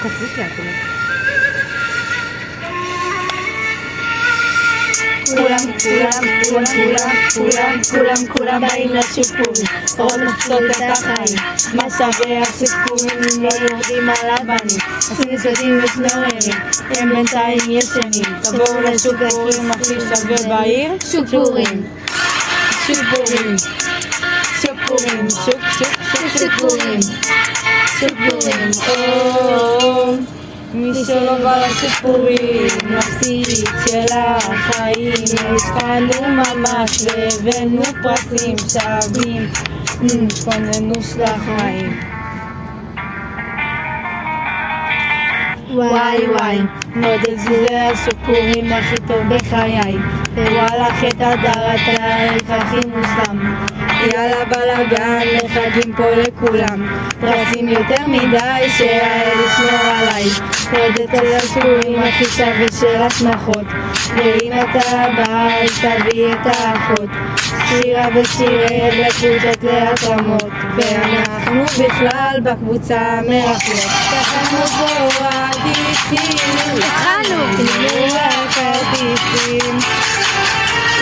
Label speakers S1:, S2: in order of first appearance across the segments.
S1: תחזיקי הכול.
S2: כולם באים לסיפורים, עוד לחצות את החיים. מה שווה הסיפורים אם לא יורדים על הבנים? הסרטונים ושנוררים, הם בינתיים ישנים. תבואו לסיפורים הכי שווה בעיר. סיפורים מי שלא בא לסיפורים, מפסיד של החיים. השקענו ממש והבאנו פרסים שווים, כוננו של החיים. וואי, נודד זה הסיפורים הכי טוב בחיי. וואלה חטא הדרת הערך הכי מושלם. יאללה בלגן, לחגים פה לכולם. פרסים יותר מדי, שהאל ישמור עליי. נודד זה הסיפורים הכי שווה של השמחות. ואם אתה בא, תביא את האחות. שירה ושירד לקבוצות להתאמות. ואנחנו בכלל בקבוצה מרחלות. אנחנו פה עדיפים, התחלנו הכרטיסים.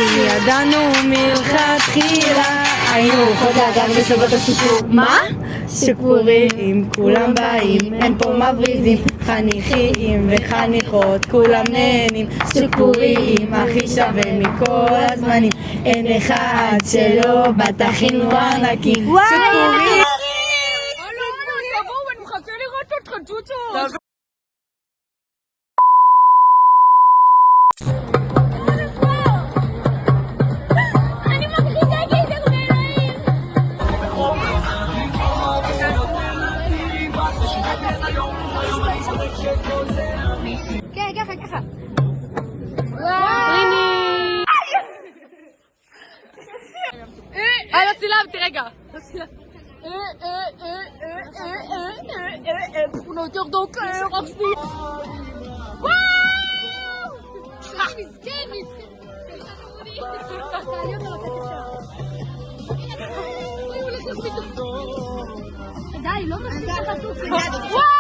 S2: ידענו מלכתחילה, היינו חוד האדם בסביבות הסיפור. מה? סיפורים, כולם באים, אין פה מבריזים. חניכים וחניכות, כולם נהנים. סיפורים הכי שווה מכל הזמנים. אין אחד שלא בתכינו ענקים. סיפורים.
S3: תבואו, אני מחכה לראות אתכם, צ'וצ'ו. ככה. לא צילמתי, רגע. תמונות יורדות לאור עצמי. וואו! מסכן. די, לא מספיק לך טוב.